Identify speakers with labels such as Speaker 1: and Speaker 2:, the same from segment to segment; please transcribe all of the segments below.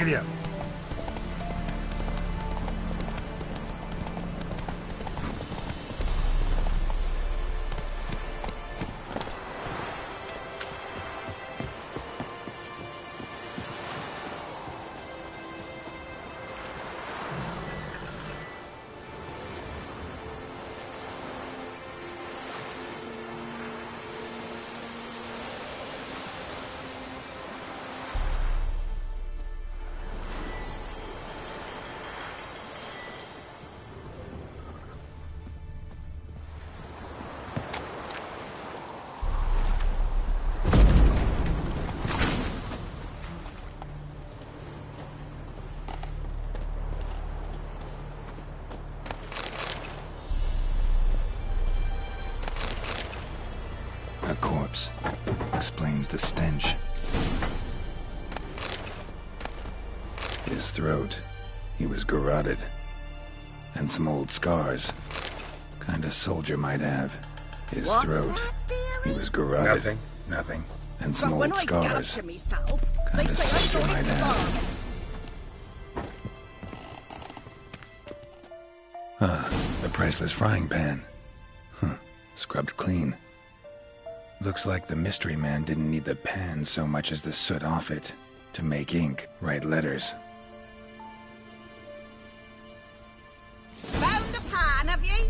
Speaker 1: you.
Speaker 2: A corpse. Explains the stench. His throat. He was garroted. And some old scars. Kinda soldier might have. His throat. He was garroted.
Speaker 1: Nothing.
Speaker 2: And some old scars. Kinda soldier might have. The priceless frying pan. Scrubbed clean. Looks like the mystery man didn't need the pan so much as the soot off it to make ink, write letters.
Speaker 3: Found the pan, have ye?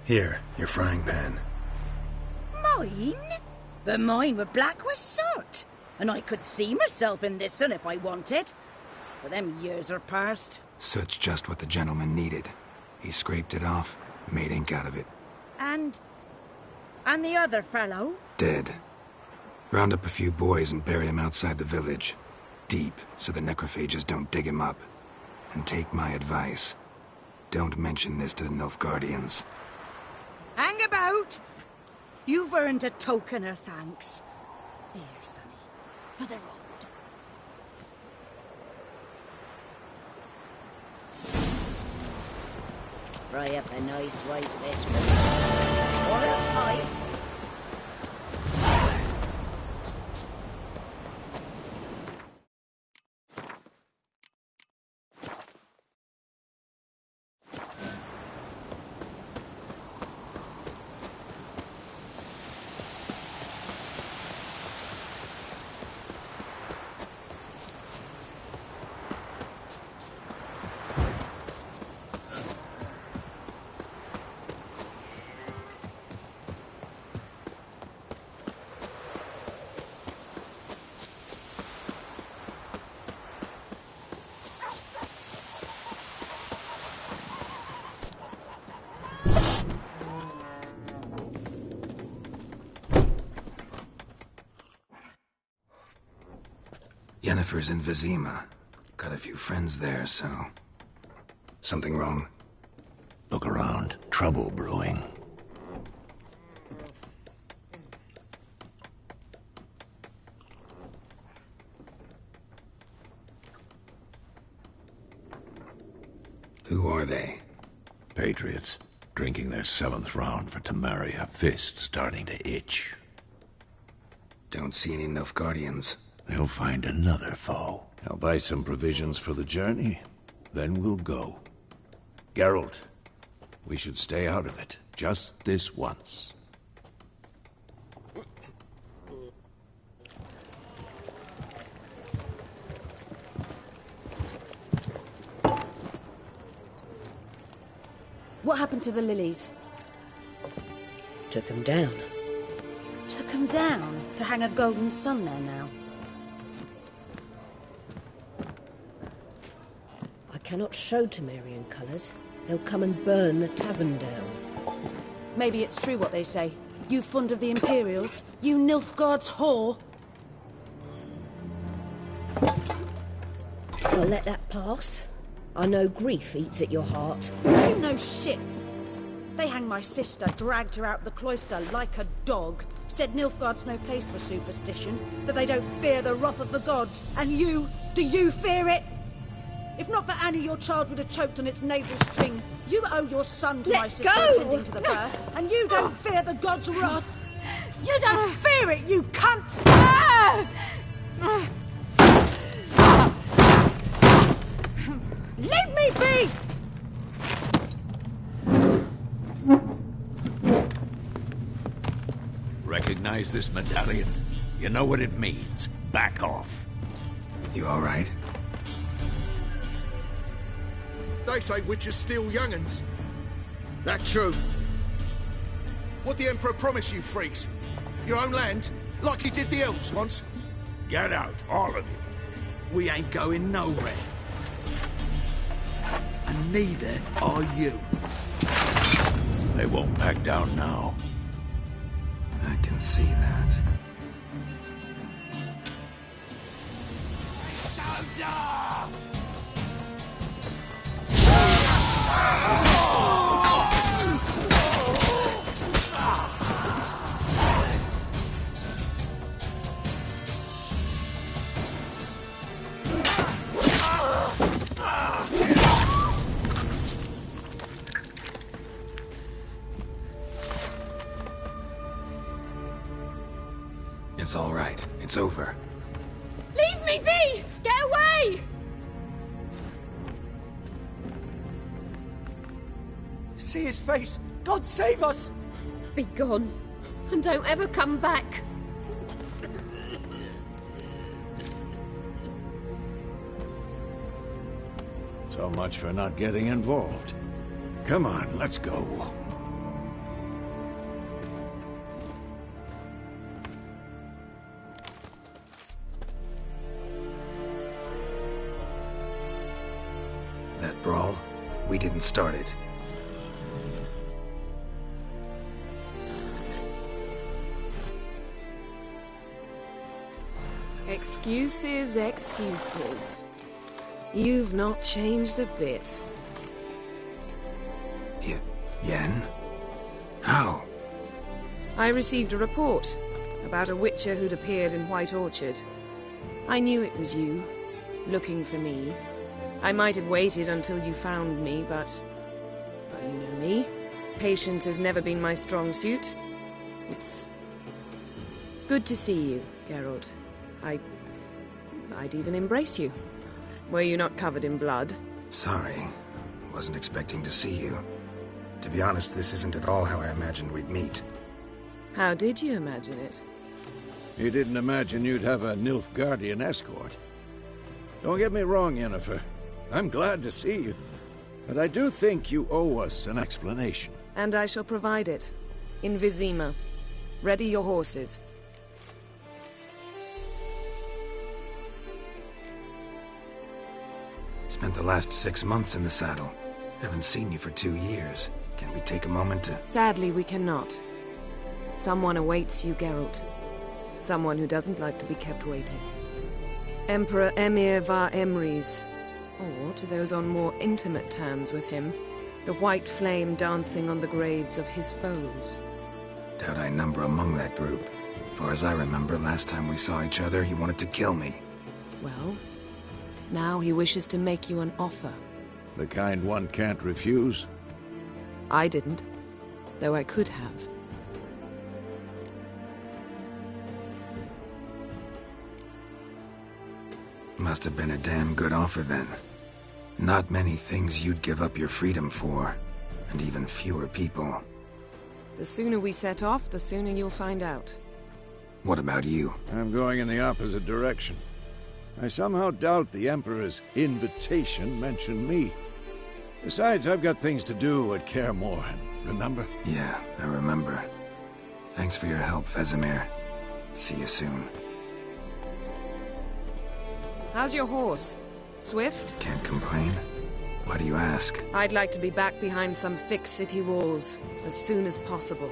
Speaker 2: Here, your frying pan.
Speaker 3: Mine? But mine were black with soot. And I could see myself in this one if I wanted. But them years are past.
Speaker 2: Soot's just what the gentleman needed. He scraped it off, made ink out of it.
Speaker 3: And the other fellow?
Speaker 2: Dead. Round up a few boys and bury him outside the village. Deep, so the necrophages don't dig him up. And take my advice. Don't mention this to the Nilfgaardians.
Speaker 3: Hang about! You've earned a token of thanks. Here, sonny, for the road. Fry up a nice white biscuit. Or a pipe.
Speaker 2: Yennefer's in Vizima. Got a few friends there, so... Something wrong?
Speaker 4: Look around. Trouble brewing.
Speaker 2: Who are they?
Speaker 4: Patriots. Drinking their 7th round for Temeria. Fist starting to itch.
Speaker 2: Don't see any Nilfgaardians.
Speaker 4: They'll find another foe. I'll buy some provisions for the journey. Then we'll go. Geralt, we should stay out of it. Just this once.
Speaker 5: What happened to the lilies?
Speaker 6: Took them down.
Speaker 5: Took them down? To hang a golden sun there now?
Speaker 6: I cannot show Temerian colours. They'll come and burn the tavern down.
Speaker 5: Maybe it's true what they say. You fond of the Imperials? You Nilfgaard's whore?
Speaker 6: I'll let that pass. I know grief eats at your heart.
Speaker 5: You know shit. They hanged my sister, dragged her out the cloister like a dog. Said Nilfgaard's no place for superstition, that they don't fear the wrath of the gods. And you, do you fear it? If not for Annie, your child would have choked on its navel string. You owe your son to my sister attending to the birth, and you don't fear the gods' wrath. You don't fear it, you cunt! Leave me be!
Speaker 4: Recognize this medallion? You know what it means. Back off.
Speaker 2: You all right?
Speaker 1: They say witches steal young'uns. That true? What the Emperor promised you freaks? Your own land? Like he did the elves once?
Speaker 4: Get out, all of you.
Speaker 1: We ain't going nowhere. And neither are you.
Speaker 4: They won't back down now.
Speaker 2: I can see that. It's all right. It's over.
Speaker 7: Leave me be! Get away!
Speaker 8: See his face! God save us!
Speaker 7: Be gone. And don't ever come back.
Speaker 4: So much for not getting involved. Come on, let's go.
Speaker 2: That brawl, we didn't start it.
Speaker 9: Excuses, excuses. You've not changed a bit.
Speaker 2: Yen? How?
Speaker 9: I received a report about a witcher who'd appeared in White Orchard. I knew it was you, looking for me. I might have waited until you found me, but you know me. Patience has never been my strong suit. It's good to see you, Geralt. I'd even embrace you. Were you not covered in blood?
Speaker 2: Sorry. Wasn't expecting to see you. To be honest, this isn't at all how I imagined we'd meet.
Speaker 9: How did you imagine it?
Speaker 4: You didn't imagine you'd have a Nilfgaardian escort. Don't get me wrong, Yennefer. I'm glad to see you. But I do think you owe us an explanation.
Speaker 9: And I shall provide it. In Vizima. Ready your horses.
Speaker 2: Spent the last 6 months in the saddle. Haven't seen you for 2 years. Can we take a moment to...
Speaker 9: Sadly, we cannot. Someone awaits you, Geralt. Someone who doesn't like to be kept waiting. Emperor Emhyr var Emreis. Or, to those on more intimate terms with him, the white flame dancing on the graves of his foes.
Speaker 2: Doubt I number among that group. Far as I remember, last time we saw each other, he wanted to kill me.
Speaker 9: Well, now he wishes to make you an offer.
Speaker 4: The kind one can't refuse?
Speaker 9: I didn't, though I could have.
Speaker 2: Must have been a damn good offer then. Not many things you'd give up your freedom for, and even fewer people.
Speaker 9: The sooner we set off, the sooner you'll find out.
Speaker 2: What about you?
Speaker 4: I'm going in the opposite direction. I somehow doubt the Emperor's invitation mentioned me. Besides, I've got things to do at Kaer Morhen, remember?
Speaker 2: Yeah, I remember. Thanks for your help, Vesemir. See you soon.
Speaker 9: How's your horse? Swift?
Speaker 2: Can't complain. Why do you ask?
Speaker 9: I'd like to be back behind some thick city walls, as soon as possible.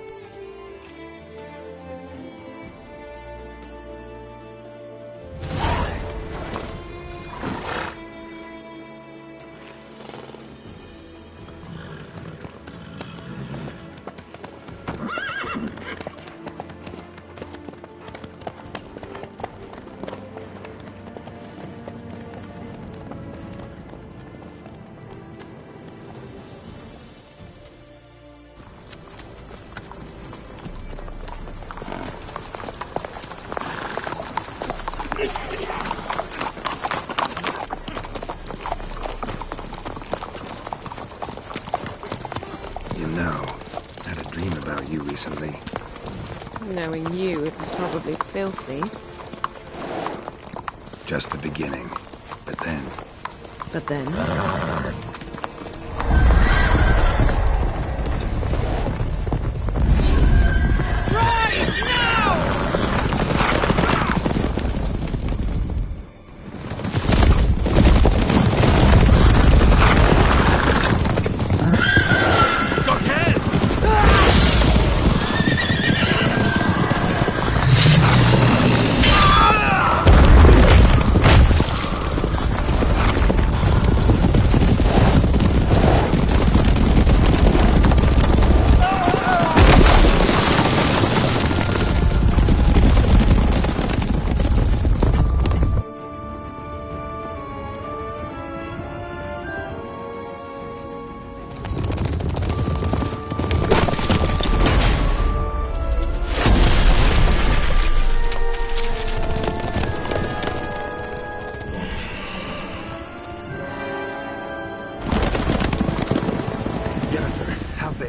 Speaker 2: you recently?
Speaker 9: Knowing you, it was probably filthy.
Speaker 2: Just the beginning. But then...
Speaker 9: But then...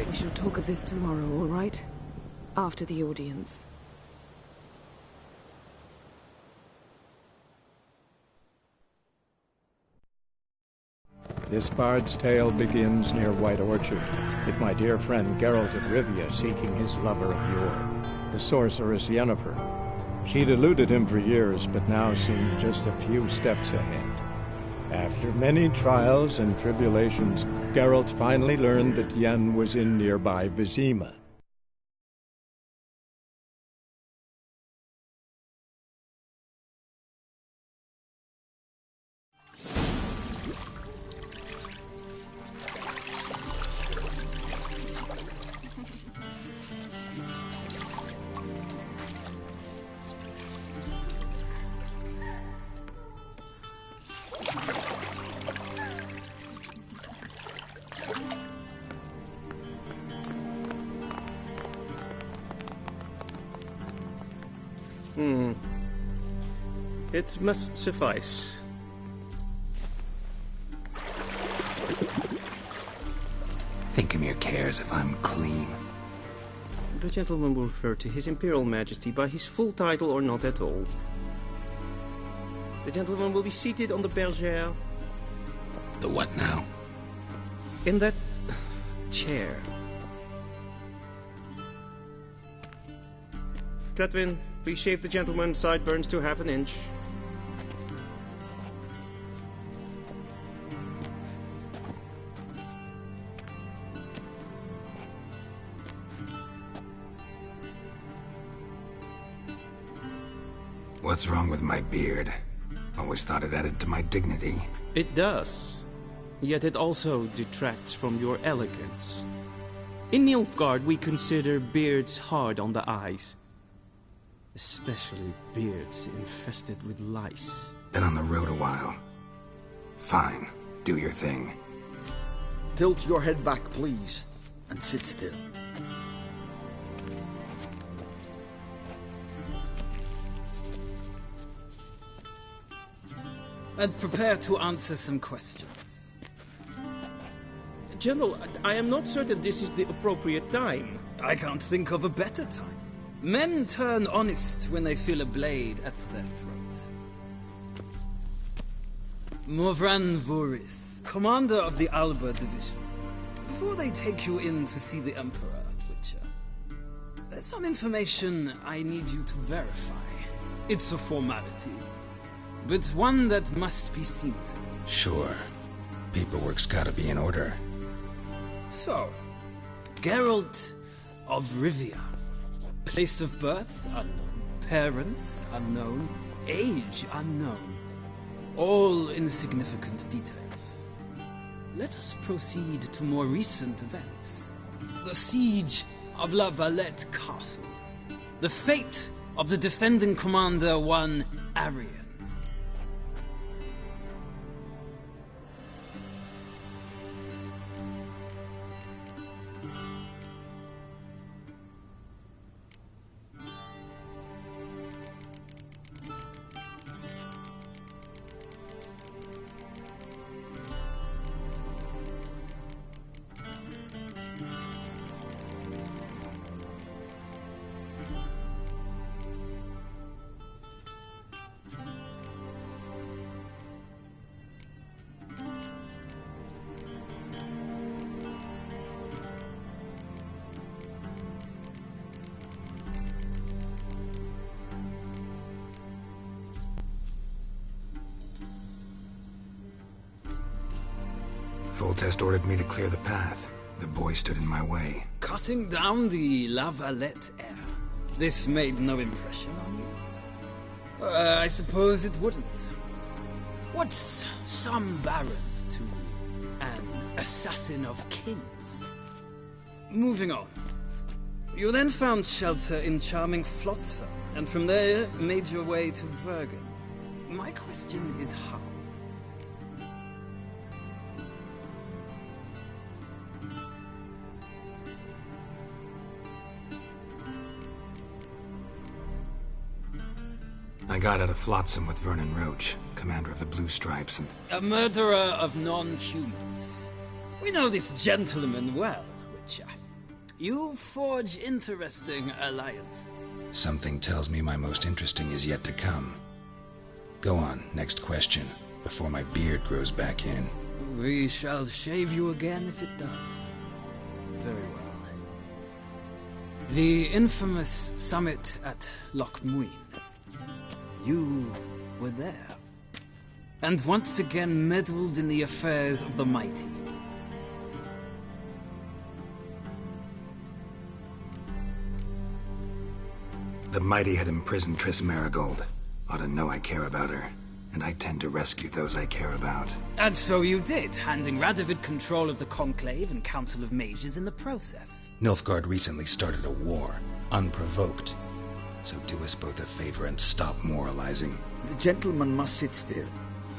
Speaker 9: We shall talk of this tomorrow, all right? After the audience.
Speaker 10: This bard's tale begins near White Orchard, with my dear friend Geralt of Rivia seeking his lover of yore, the sorceress Yennefer. She'd eluded him for years, but now seemed just a few steps ahead. After many trials and tribulations, Geralt finally learned that Yen was in nearby Vizima.
Speaker 11: It must suffice.
Speaker 2: Thinkamir cares if I'm clean.
Speaker 11: The gentleman will refer to His Imperial Majesty by his full title or not at all. The gentleman will be seated on the bergère.
Speaker 2: The what now?
Speaker 11: In that chair. Cletwin, please shave the gentleman's sideburns to half an inch.
Speaker 2: What's wrong with my beard? Always thought it added to my dignity.
Speaker 11: It does. Yet it also detracts from your elegance. In Nilfgaard, we consider beards hard on the eyes. Especially beards infested with lice.
Speaker 2: Been on the road a while. Fine. Do your thing.
Speaker 1: Tilt your head back, please, and sit still.
Speaker 12: And prepare to answer some questions.
Speaker 11: General, I am not certain this is the appropriate time.
Speaker 12: I can't think of a better time. Men turn honest when they feel a blade at their throat. Morvran Voorhis, commander of the Alba Division. Before they take you in to see the Emperor, Witcher, there's some information I need you to verify. It's a formality, but one that must be seen to.
Speaker 2: Sure. Paperwork's gotta be in order.
Speaker 12: So, Geralt of Rivia. Place of birth unknown. Parents unknown. Age unknown. All insignificant details. Let us proceed to more recent events. The siege of La Valette Castle. The fate of the defending commander, one Arian.
Speaker 2: Foltest ordered me to clear the path. The boy stood in my way.
Speaker 12: Cutting down the La Valette heir. This made no impression on you? I suppose it wouldn't. What's some baron to an assassin of kings? Moving on. You then found shelter in charming Flotsam, and from there made your way to Vergen. My question is how?
Speaker 2: I got out of Flotsam with Vernon Roach, commander of the Blue Stripes, and...
Speaker 12: A murderer of non-humans. We know this gentleman well, Witcher. You forge interesting alliances.
Speaker 2: Something tells me my most interesting is yet to come. Go on, next question, before my beard grows back in.
Speaker 12: We shall shave you again if it does. Very well. The infamous summit at Loch Muin. You were there. And once again meddled in the affairs of the mighty.
Speaker 2: The mighty had imprisoned Triss Merigold. Ought to know I care about her. And I tend to rescue those I care about.
Speaker 12: And so you did, handing Radovid control of the Conclave and Council of Mages in the process.
Speaker 2: Nilfgaard recently started a war, unprovoked. So do us both a favor and stop moralizing.
Speaker 13: The gentleman must sit still.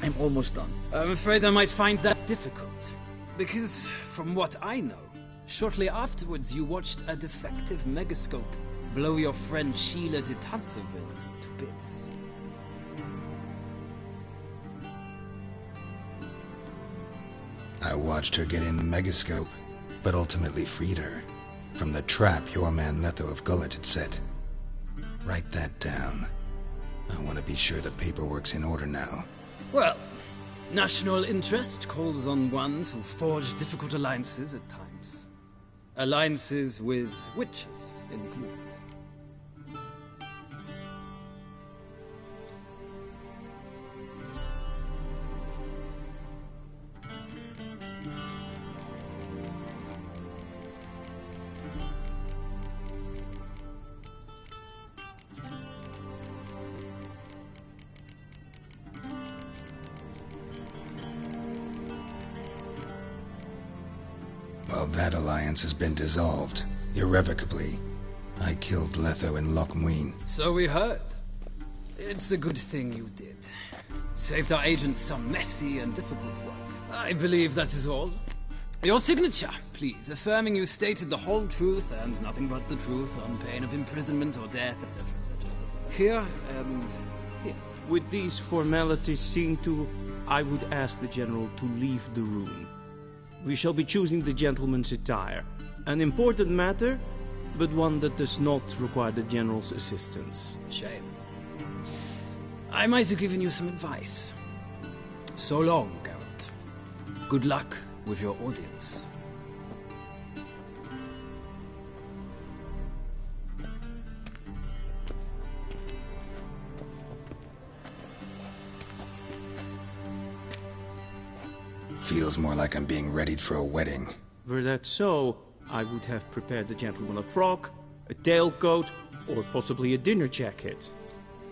Speaker 13: I'm almost done.
Speaker 12: I'm afraid I might find that difficult. Because, from what I know, shortly afterwards you watched a defective megascope blow your friend Sheila de Tanserville to bits.
Speaker 2: I watched her get in the megascope, but ultimately freed her from the trap your man Letho of Gullet had set. Write that down. I want to be sure the paperwork's in order now.
Speaker 12: Well, national interest calls on one to forge difficult alliances at times. Alliances with witches included.
Speaker 2: Well, that alliance has been dissolved, irrevocably. I killed Letho in Loch Muin.
Speaker 12: So we heard. It's a good thing you did. Saved our agents some messy and difficult work. I believe that is all. Your signature, please, affirming you stated the whole truth and nothing but the truth on pain of imprisonment or death, etc., etc. Here and here.
Speaker 11: With these formalities seen to, I would ask the General to leave the room. We shall be choosing the gentleman's attire. An important matter, but one that does not require the General's assistance.
Speaker 12: Shame. I might have given you some advice. So long, Geralt. Good luck with your audience.
Speaker 2: Feels more like I'm being readied for a wedding.
Speaker 11: Were that so, I would have prepared the gentleman a frock, a tailcoat, or possibly a dinner jacket.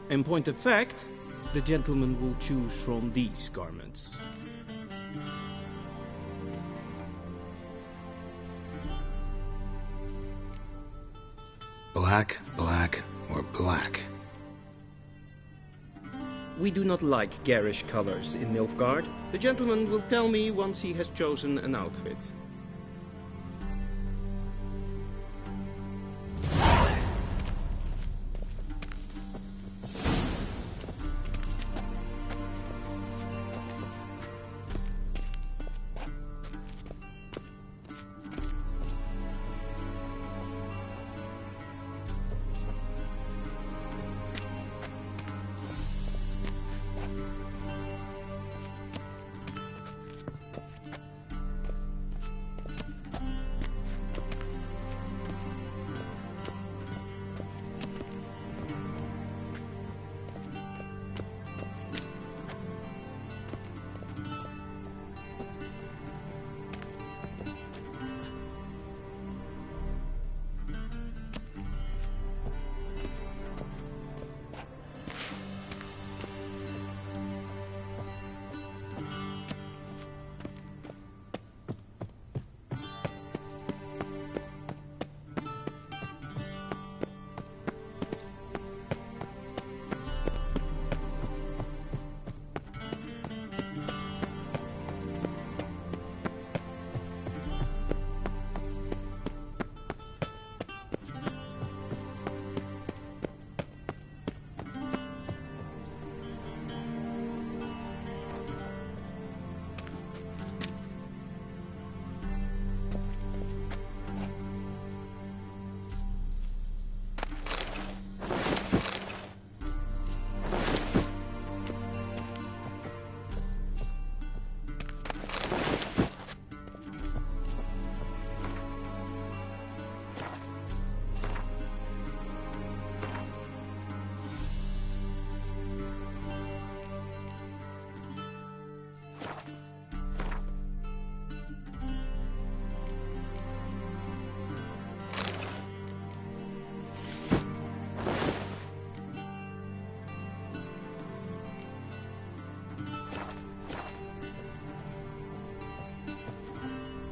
Speaker 11: In point of fact, the gentleman will choose from these garments.
Speaker 2: Black, black, or black?
Speaker 11: We do not like garish colors in Nilfgaard. The gentleman will tell me once he has chosen an outfit.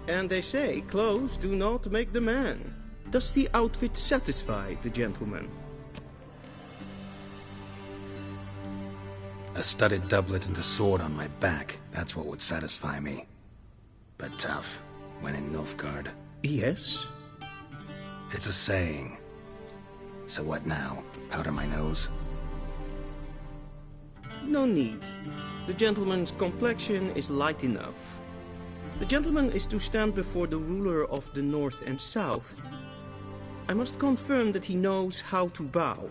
Speaker 11: And they say clothes do not make the man. Does the outfit satisfy the gentleman?
Speaker 2: A studded doublet and a sword on my back, that's what would satisfy me. But tough, when in Nilfgaard.
Speaker 11: Yes?
Speaker 2: It's a saying. So what now? Powder my nose?
Speaker 11: No need. The gentleman's complexion is light enough. The gentleman is to stand before the ruler of the North and South. I must confirm that he knows how to bow.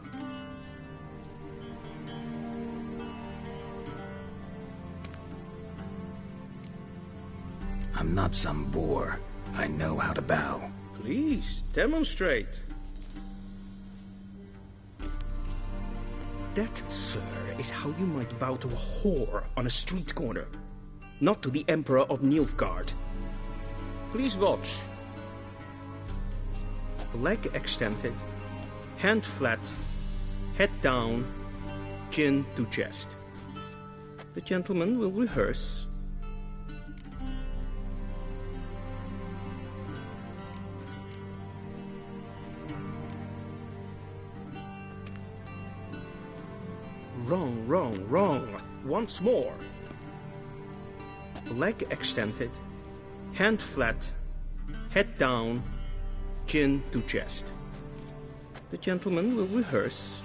Speaker 2: I'm not some boor. I know how to bow.
Speaker 11: Please, demonstrate. That, sir, is how you might bow to a whore on a street corner, not to the Emperor of Nilfgaard. Please watch. Leg extended, hand flat, head down, chin to chest. The gentleman will rehearse. Wrong, wrong, wrong. Once more. Leg extended, hand flat, head down, chin to chest. The gentleman will rehearse.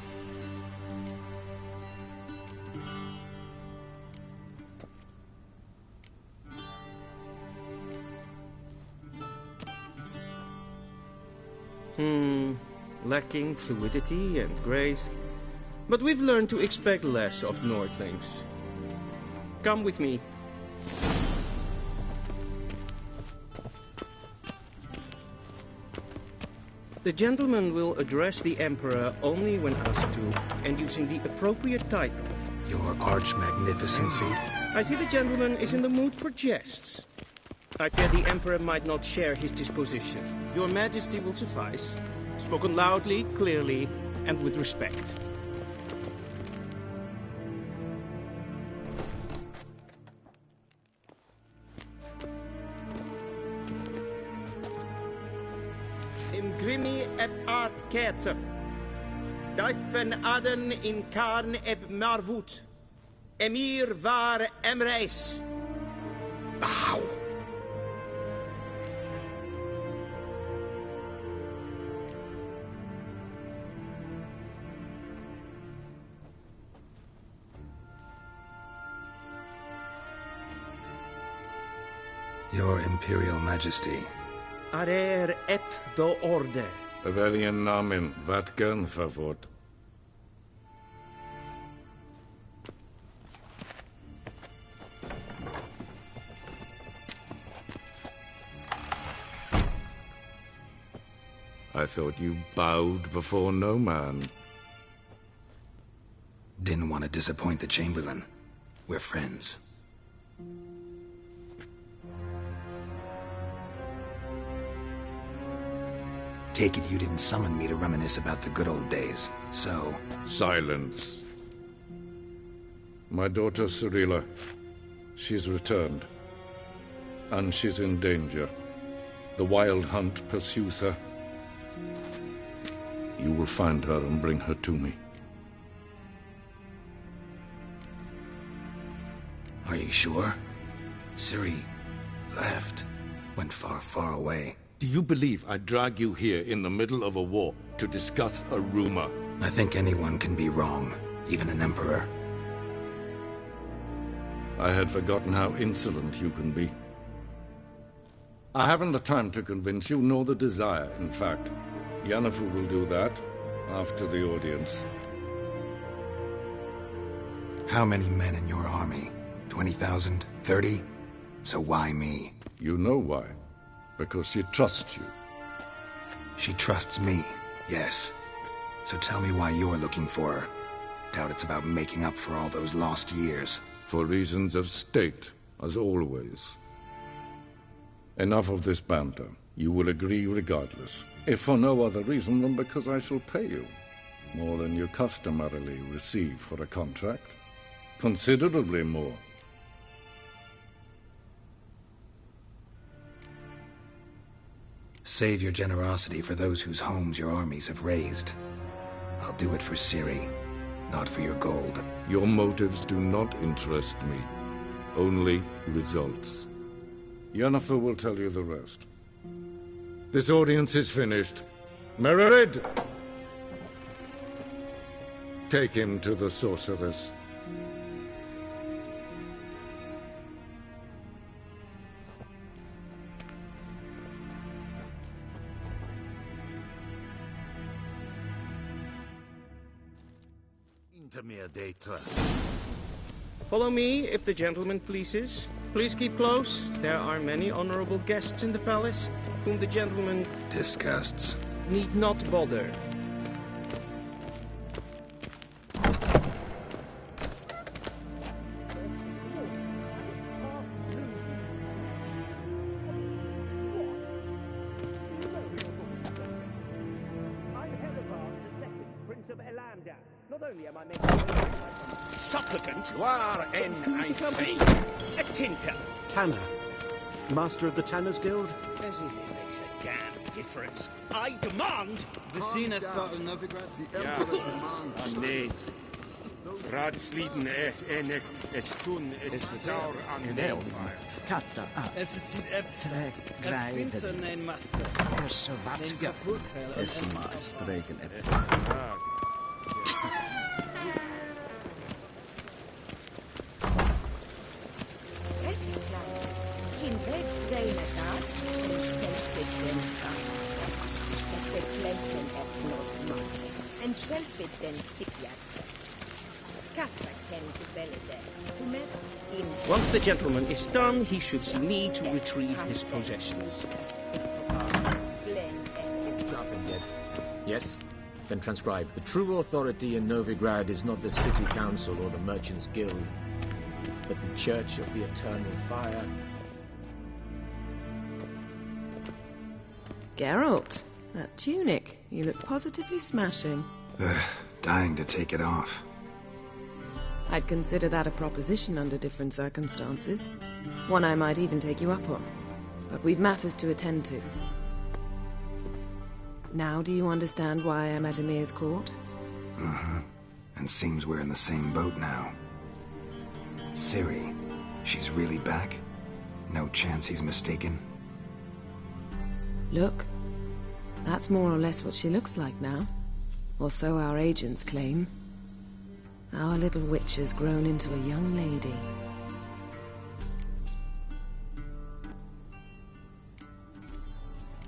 Speaker 11: Lacking fluidity and grace. But we've learned to expect less of Nordlings. Come with me. The gentleman will address the Emperor only when asked to, and using the appropriate title.
Speaker 2: Your Arch-Magnificency.
Speaker 11: I see the gentleman is in the mood for jests. I fear the Emperor might not share his disposition. Your Majesty will suffice. Spoken loudly, clearly, and with respect. Imgrimi eb art ketzer. Daifen aden in karn eb marvut. Emir var emreis.
Speaker 2: Bow. Your Imperial Majesty.
Speaker 11: Arer ep the orde.
Speaker 14: Welchen Namen, wat gern favort? I thought you bowed before no man.
Speaker 2: Didn't want to disappoint the Chamberlain. We're friends. Take it you didn't summon me to reminisce about the good old days, so...
Speaker 14: Silence. My daughter Cirilla, she's returned. And she's in danger. The Wild Hunt pursues her. You will find her and bring her to me.
Speaker 2: Are you sure? Ciri left. Went far, far away.
Speaker 14: Do you believe I'd drag you here in the middle of a war to discuss a rumor?
Speaker 2: I think anyone can be wrong, even an emperor.
Speaker 14: I had forgotten how insolent you can be. I haven't the time to convince you, nor the desire, in fact. Yennefer will do that after the audience.
Speaker 2: How many men in your army? 20,000? 30? So why me?
Speaker 14: You know why. Because she trusts you.
Speaker 2: She trusts me, yes. So tell me why you're looking for her. Doubt it's about making up for all those lost years.
Speaker 14: For reasons of state, as always. Enough of this banter. You will agree regardless. If for no other reason than because I shall pay you. More than you customarily receive for a contract. Considerably more.
Speaker 2: Save your generosity for those whose homes your armies have razed. I'll do it for Ciri, not for your gold.
Speaker 14: Your motives do not interest me. Only results. Yennefer will tell you the rest. This audience is finished. Mererid! Take him to the sorceress.
Speaker 11: Follow me, if the gentleman pleases. Please keep close. There are many honorable guests in the palace, whom the gentleman
Speaker 2: disgusts.
Speaker 11: Need not bother.
Speaker 15: Supplicant?
Speaker 16: War en ein Fee.
Speaker 15: A tinter.
Speaker 16: Tanner. Master of the Tanners Guild?
Speaker 15: As if it makes a damn difference. I demand...
Speaker 12: Vicine sta in Novigrad?
Speaker 15: The Emperor demands...
Speaker 17: Nee. Ratsliden nicht. Es tun es sauer an Nelfire.
Speaker 18: Katta ab.
Speaker 12: Es sieht efs.
Speaker 18: Grijden.
Speaker 12: Finster nein macht.
Speaker 18: Er så wat
Speaker 12: kapot.
Speaker 16: Es maar streken efs.
Speaker 11: Once the gentleman is done, he should need to retrieve his possessions.
Speaker 19: Nothing yet. Yes? Then transcribe. The true authority in Novigrad is not the City Council or the Merchants Guild, but the Church of the Eternal Fire.
Speaker 9: Geralt, that tunic. You look positively smashing.
Speaker 2: Dying to take it off.
Speaker 9: I'd consider that a proposition under different circumstances. One I might even take you up on. But we've matters to attend to. Now do you understand why I'm at Ymir's court?
Speaker 2: Mm-hmm. And seems we're in the same boat now. Ciri, she's really back? No chance he's mistaken?
Speaker 9: Look. That's more or less what she looks like now. Or so our agents claim. Our little witch has grown into a young lady.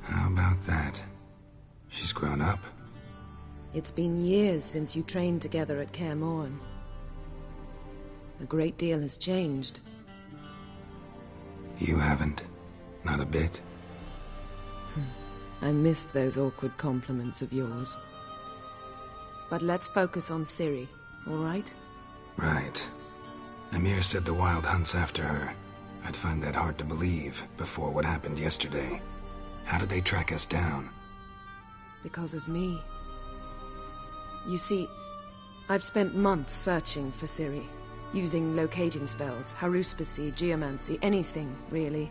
Speaker 2: How about that? She's grown up.
Speaker 9: It's been years since you trained together at Kaer Morhen. A great deal has changed.
Speaker 2: You haven't. Not a bit.
Speaker 9: I missed those awkward compliments of yours. But let's focus on Ciri, all right?
Speaker 2: Right. Ymir said the Wild Hunt's after her. I'd find that hard to believe before what happened yesterday. How did they track us down?
Speaker 9: Because of me. You see, I've spent months searching for Ciri, using locating spells, haruspicy, geomancy, anything, really.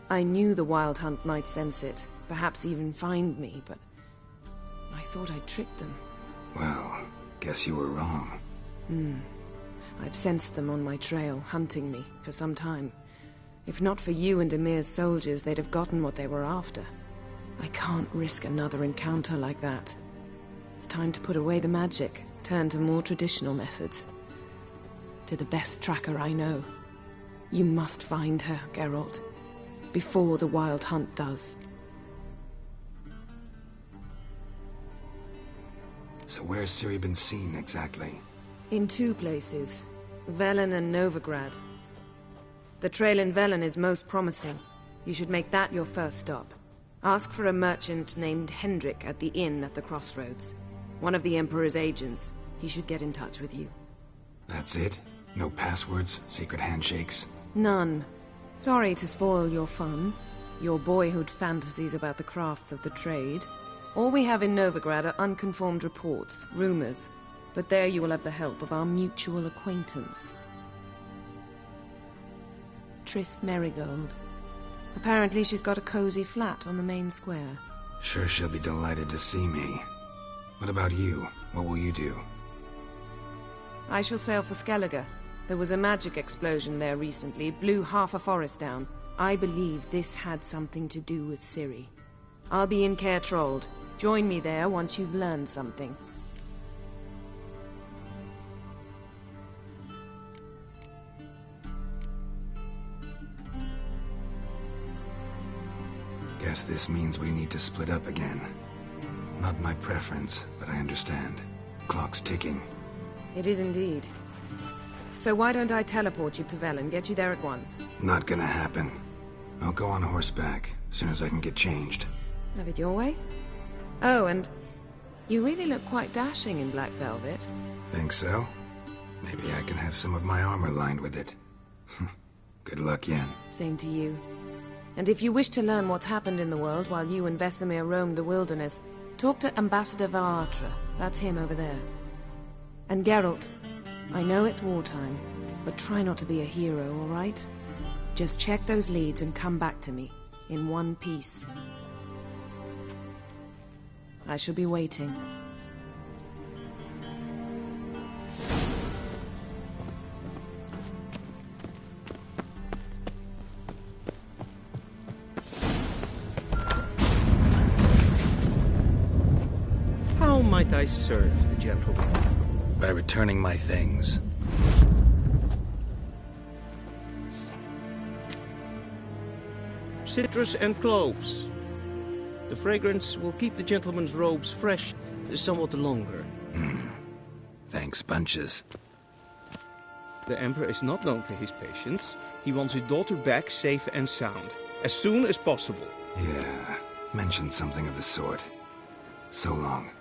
Speaker 9: I knew the Wild Hunt might sense it, perhaps even find me, but I thought I'd tricked them.
Speaker 2: Well, guess you were wrong.
Speaker 9: I've sensed them on my trail, hunting me, for some time. If not for you and Ymir's soldiers, they'd have gotten what they were after. I can't risk another encounter like that. It's time to put away the magic, turn to more traditional methods. To the best tracker I know. You must find her, Geralt. Before the Wild Hunt does.
Speaker 2: So where's Ciri been seen, exactly?
Speaker 9: In two places. Velen and Novigrad. The trail in Velen is most promising. You should make that your first stop. Ask for a merchant named Hendrik at the inn at the crossroads. One of the Emperor's agents. He should get in touch with you.
Speaker 2: That's it? No passwords? Secret handshakes?
Speaker 9: None. Sorry to spoil your fun. Your boyhood fantasies about the crafts of the trade. All we have in Novigrad are unconfirmed reports, rumors. But there you will have the help of our mutual acquaintance. Triss Merigold. Apparently she's got a cozy flat on the main square.
Speaker 2: Sure she'll be delighted to see me. What about you? What will you do?
Speaker 9: I shall sail for Skellige. There was a magic explosion there recently, blew half a forest down. I believe this had something to do with Ciri. I'll be in Caer Trolde. Join me there once you've learned something.
Speaker 2: Guess this means we need to split up again. Not my preference, but I understand. Clock's ticking.
Speaker 9: It is indeed. So why don't I teleport you to Velen, get you there at once?
Speaker 2: Not gonna happen. I'll go on horseback, as soon as I can get changed.
Speaker 9: Have it your way? Oh, and you really look quite dashing in black velvet.
Speaker 2: Think so? Maybe I can have some of my armor lined with it. Good luck, Yen.
Speaker 9: Same to you. And if you wish to learn what's happened in the world while you and Vesemir roamed the wilderness, talk to Ambassador Varatra. That's him over there. And Geralt, I know it's wartime, but try not to be a hero, all right? Just check those leads and come back to me, in one piece. I shall be waiting.
Speaker 11: How might I serve the gentleman?
Speaker 2: By returning my things.
Speaker 11: Citrus and cloves. The fragrance will keep the gentleman's robes fresh somewhat longer.
Speaker 2: Thanks, bunches.
Speaker 11: The Emperor is not known for his patience. He wants his daughter back safe and sound, as soon as possible.
Speaker 2: Yeah, mentioned something of the sort. So long.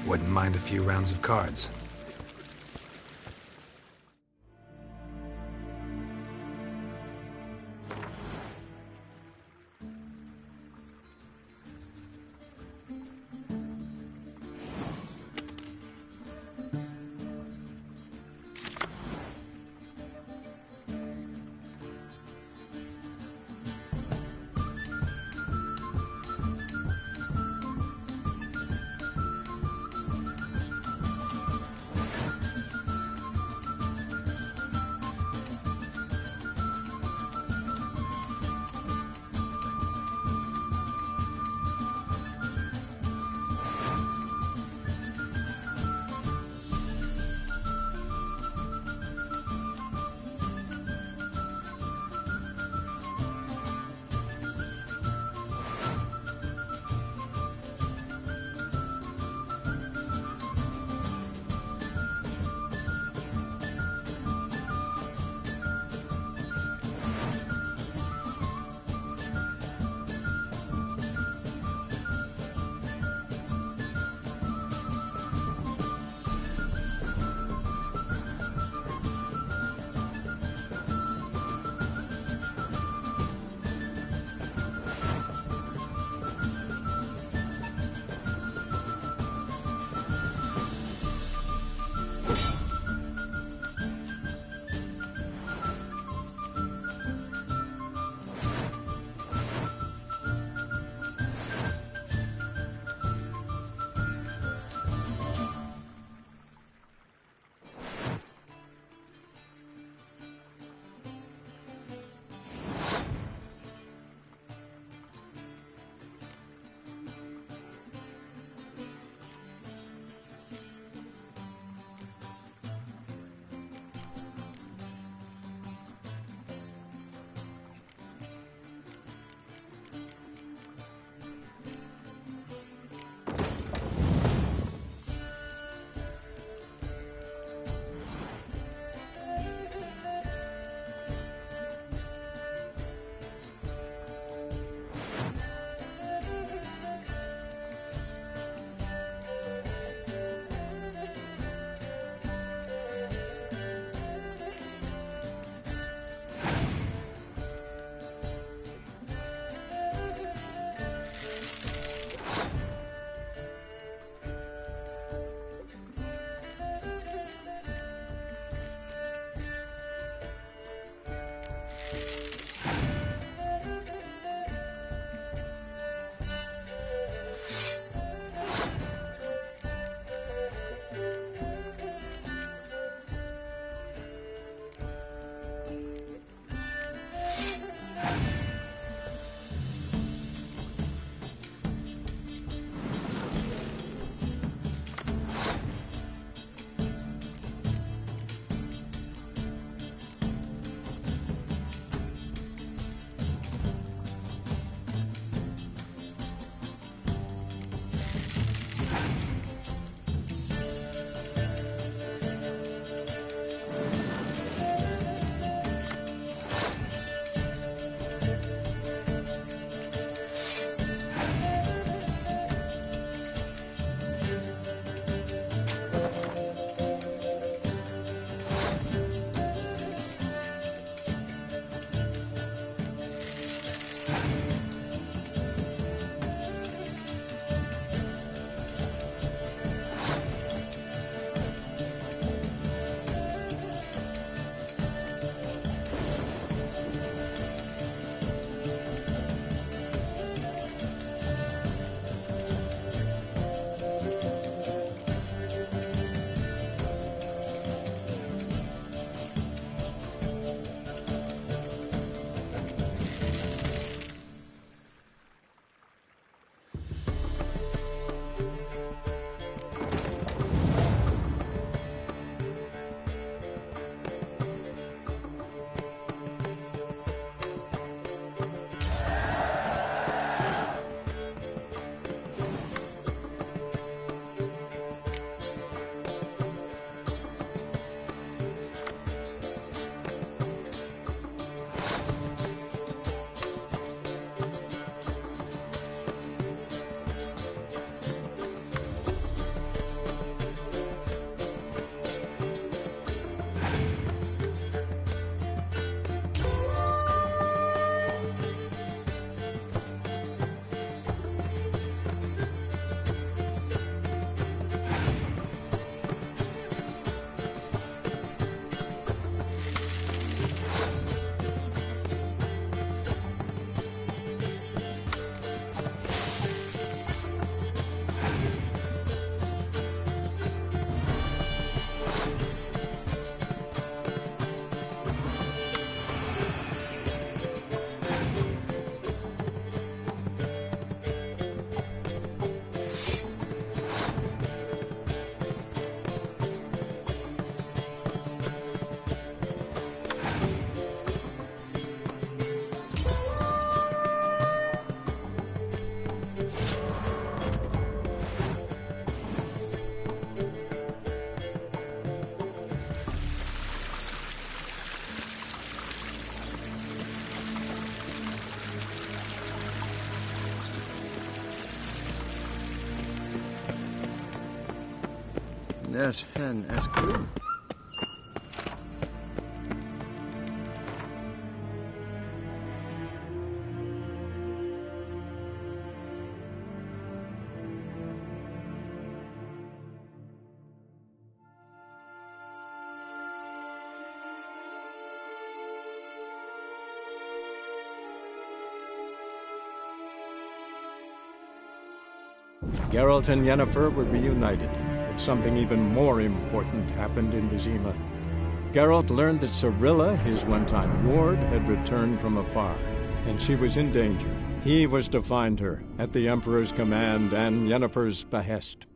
Speaker 2: Wouldn't mind a few rounds of cards.
Speaker 1: There's Hen as Queen.
Speaker 10: Geralt and Yennefer were reunited, but something even more important happened in Vizima. Geralt learned that Cirilla, his one-time ward, had returned from afar, and she was in danger. He was to find her, at the Emperor's command and Yennefer's behest.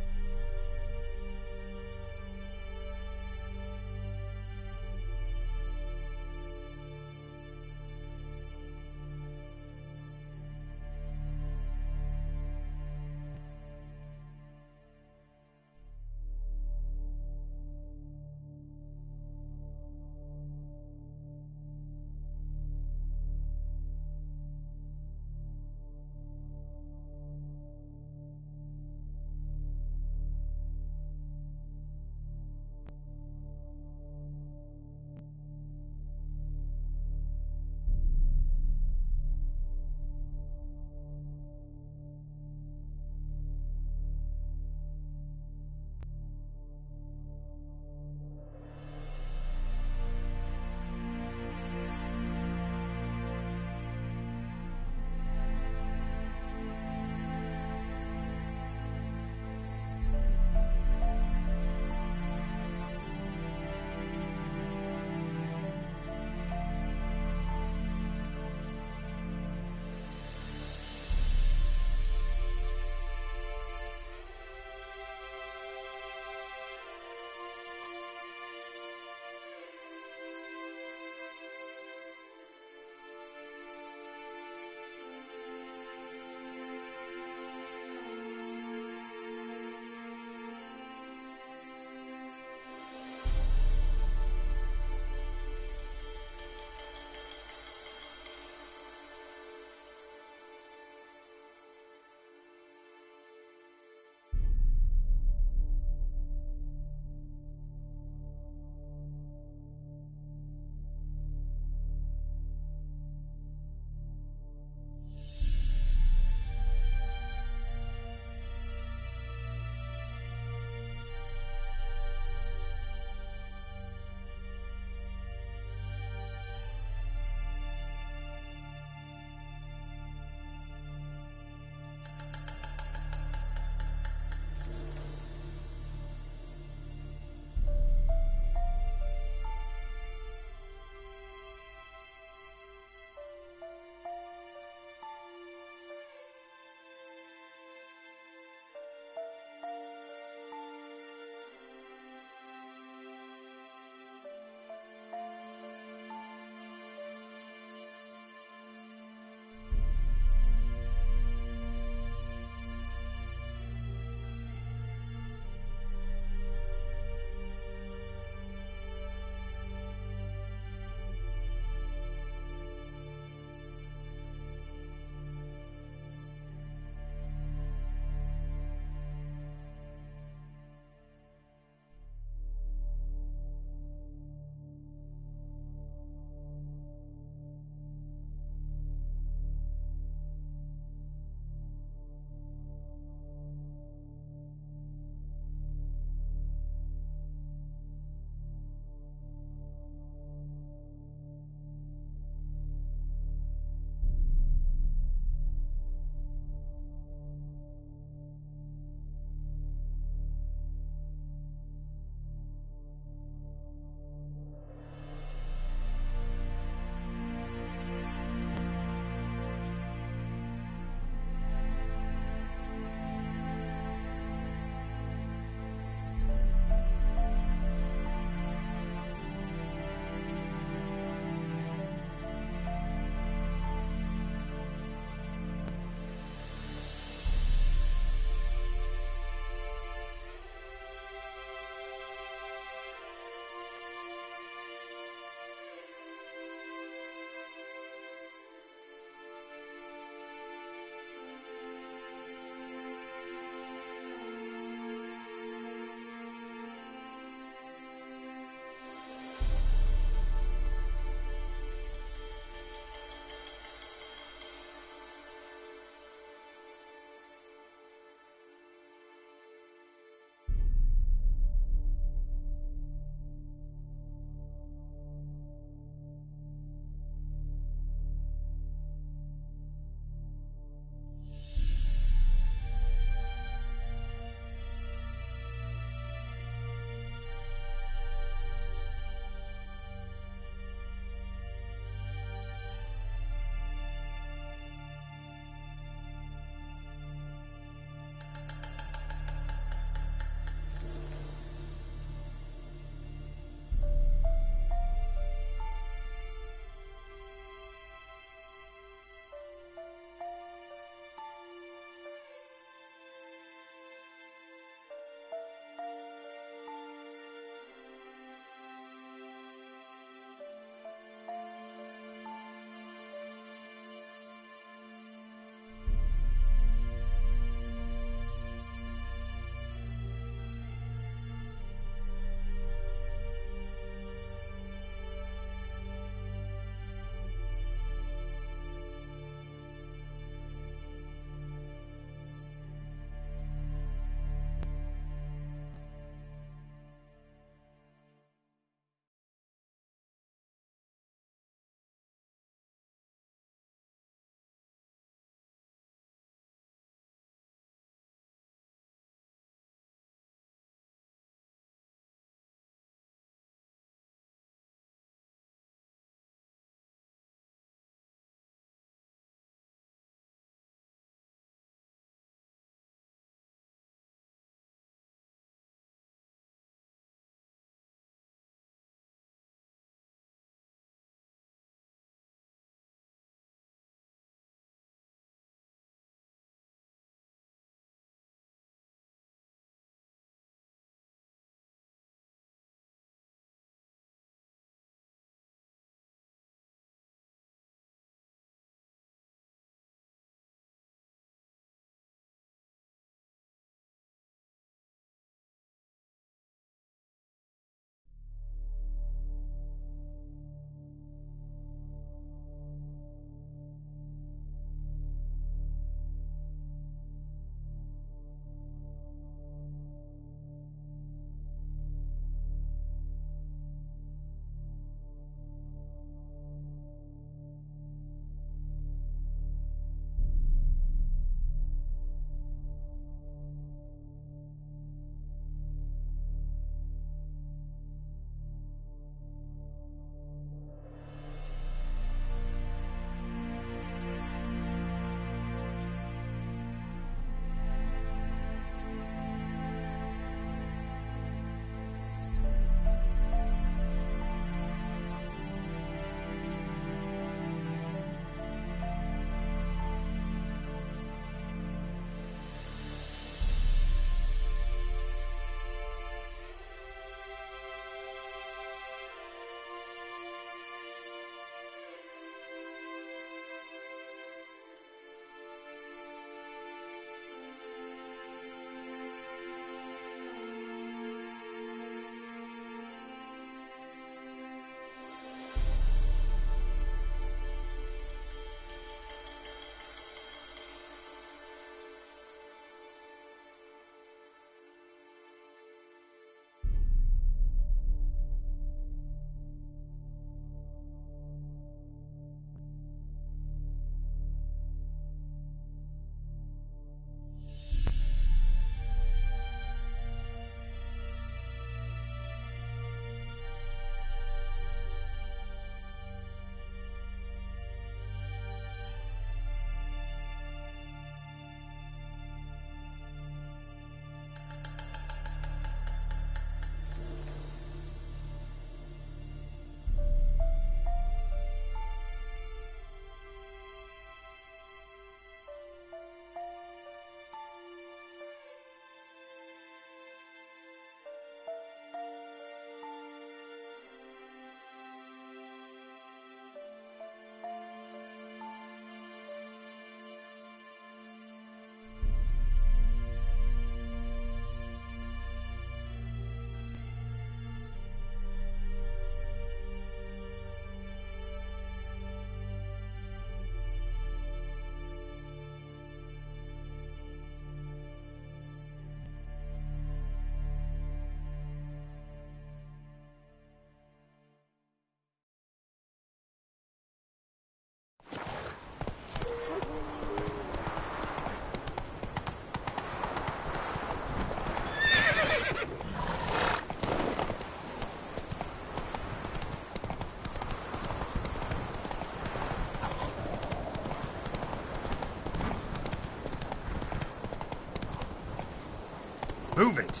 Speaker 2: Move it!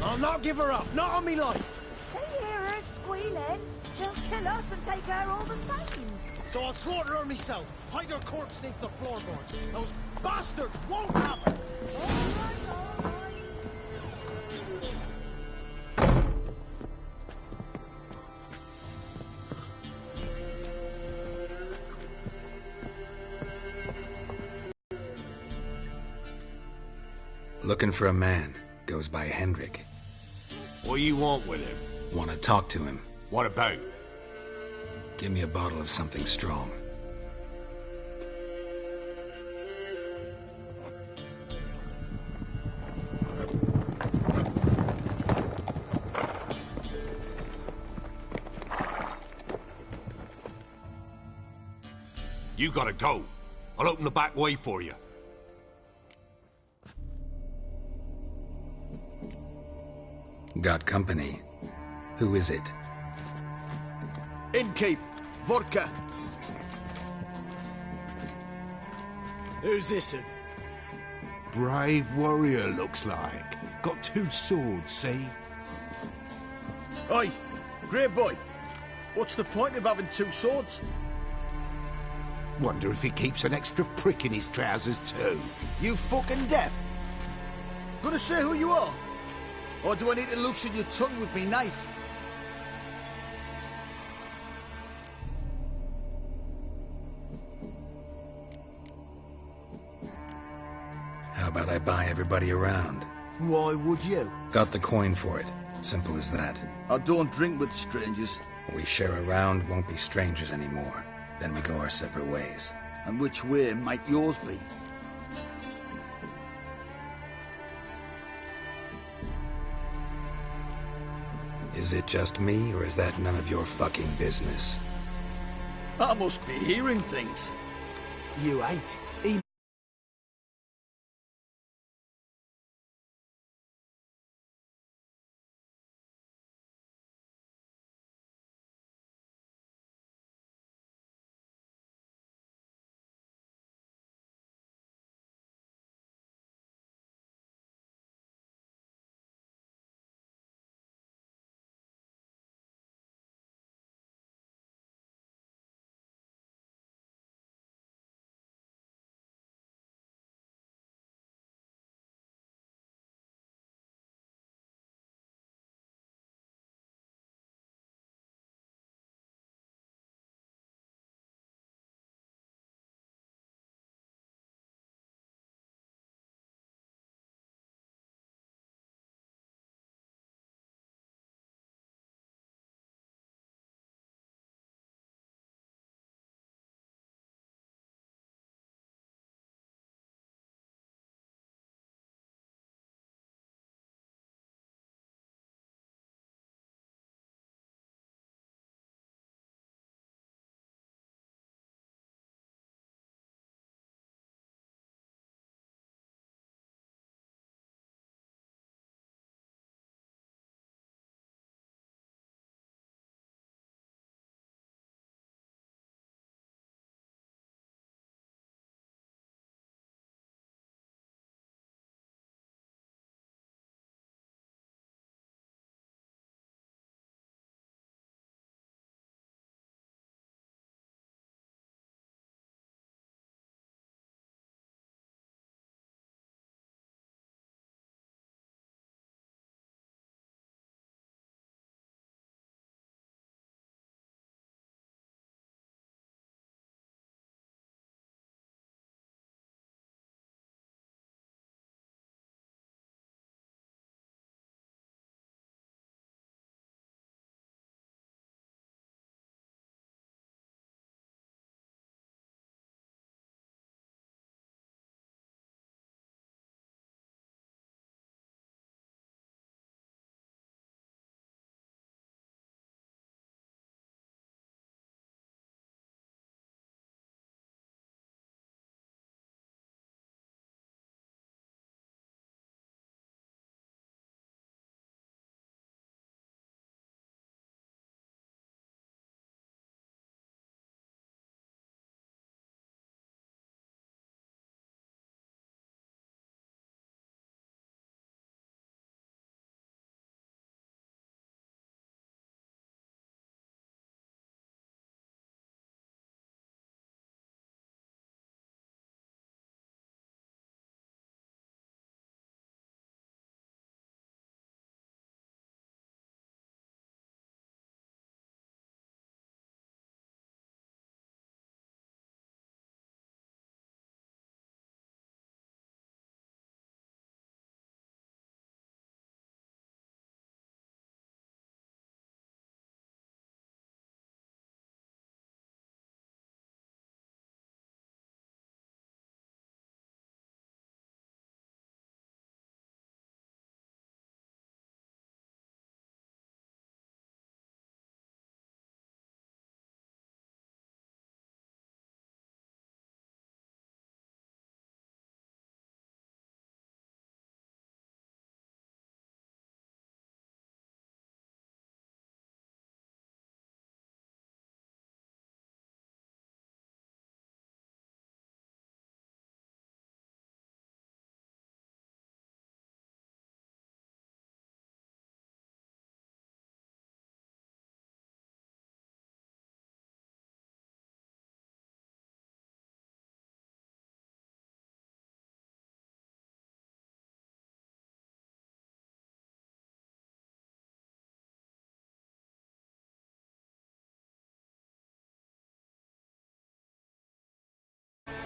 Speaker 15: I'll not give her up, not on me life.
Speaker 3: They hear her squealing. They'll kill us and take her all the same.
Speaker 15: So I'll slaughter her myself, hide her corpse beneath the floorboards. Those bastards won't have her.
Speaker 2: Looking for a man. Goes by Hendrik.
Speaker 4: What do you want with him?
Speaker 2: Want to talk to him.
Speaker 4: What about?
Speaker 2: Give me a bottle of something strong.
Speaker 4: You gotta go. I'll open the back way for you.
Speaker 2: Got company. Who is it?
Speaker 1: Innkeep. Vodka.
Speaker 13: Who's this one?
Speaker 4: Brave warrior, looks like. Got 2 swords, see?
Speaker 1: Oi, great boy. What's the point of having 2 swords?
Speaker 4: Wonder if he keeps an extra prick in his trousers, too.
Speaker 1: You fucking deaf? Gonna say who you are? Or do I need to loosen your tongue with me knife?
Speaker 2: How about I buy everybody around?
Speaker 1: Why would you?
Speaker 2: Got the coin for it. Simple as that.
Speaker 1: I don't drink with strangers.
Speaker 2: We share a round, won't be strangers anymore. Then we go our separate ways.
Speaker 1: And which way might yours be?
Speaker 2: Is it just me, or is that none of your fucking business?
Speaker 1: I must be hearing things.
Speaker 4: You ain't.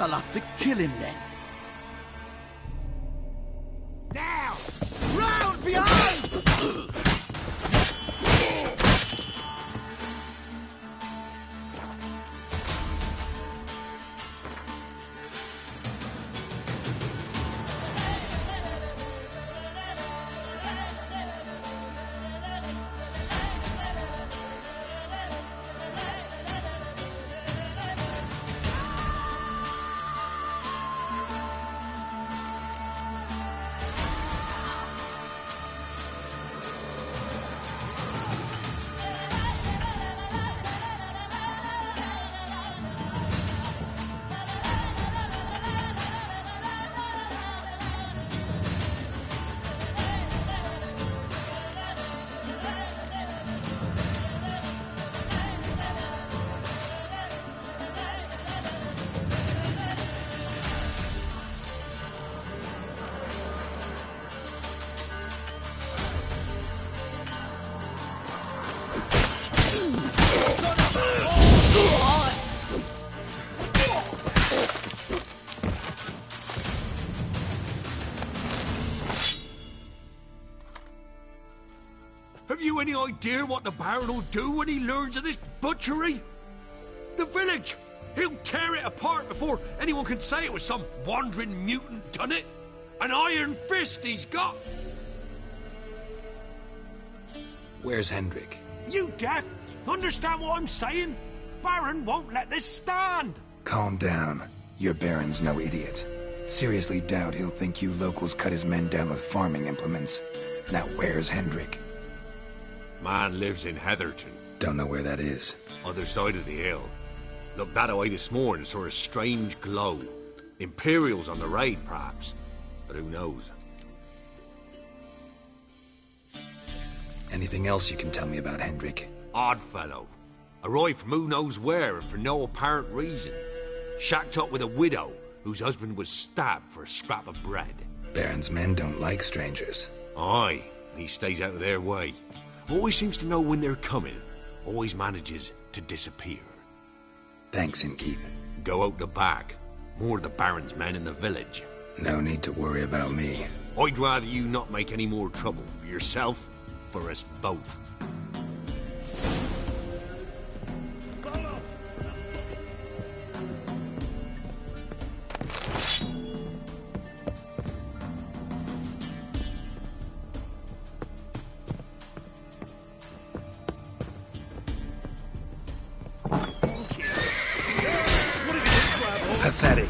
Speaker 13: I'll have to kill him then. Now! Round behind!
Speaker 4: Have you any idea what the Baron will do when he learns of this butchery? The village! He'll tear it apart before anyone can say it was some wandering mutant done it. An iron fist he's got!
Speaker 2: Where's Hendrik?
Speaker 4: You deaf? Understand what I'm saying? Baron won't let this stand!
Speaker 2: Calm down. Your Baron's no idiot. Seriously doubt he'll think you locals cut his men down with farming implements. Now where's Hendrik?
Speaker 20: Man lives in Heatherton.
Speaker 2: Don't know where that is.
Speaker 20: Other side of the hill. Looked that away this morning, saw a strange glow. Imperials on the raid, perhaps. But who knows?
Speaker 2: Anything else you can tell me about Hendrik?
Speaker 20: Odd fellow. Arrived from who knows where and for no apparent reason. Shacked up with a widow whose husband was stabbed for a scrap of bread.
Speaker 2: Baron's men don't like strangers.
Speaker 20: Aye, and he stays out of their way. Always seems to know when they're coming. Always manages to disappear.
Speaker 2: Thanks, Innkeep.
Speaker 20: Go out the back. More of the Baron's men in the village.
Speaker 2: No need to worry about me.
Speaker 20: I'd rather you not make any more trouble for yourself, for us both.
Speaker 2: Pathetic.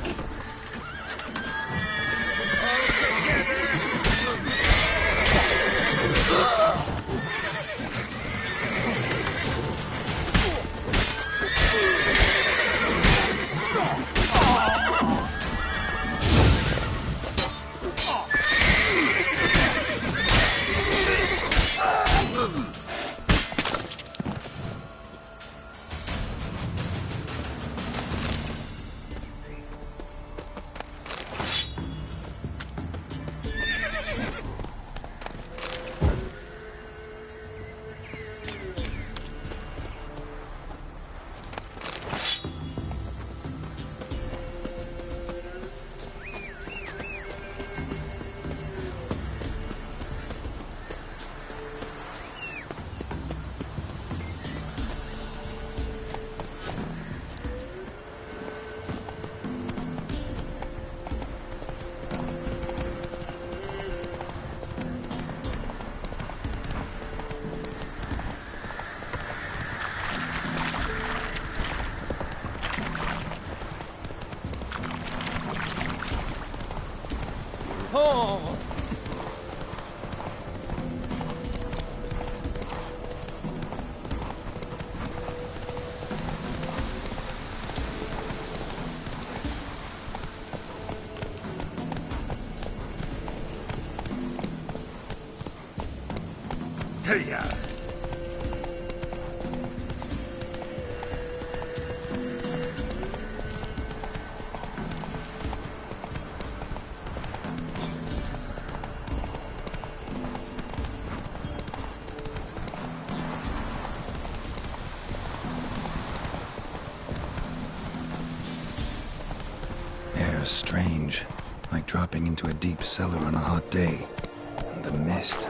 Speaker 9: Oh!
Speaker 2: Hey-ya! air is strange, like dropping into a deep cellar on a hot day. And the mist.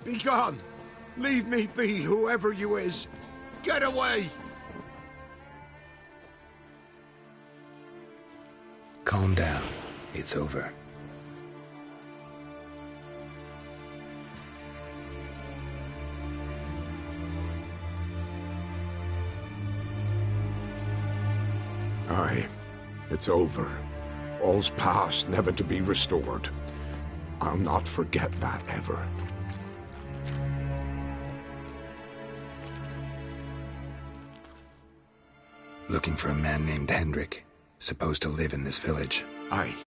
Speaker 1: Be gone! Leave me be, whoever you is! Get away!
Speaker 2: Calm down. It's over.
Speaker 1: Aye, it's over. All's past, never to be restored. I'll not forget that ever.
Speaker 2: Looking for a man named Hendrik, supposed to live in this village.
Speaker 1: Aye.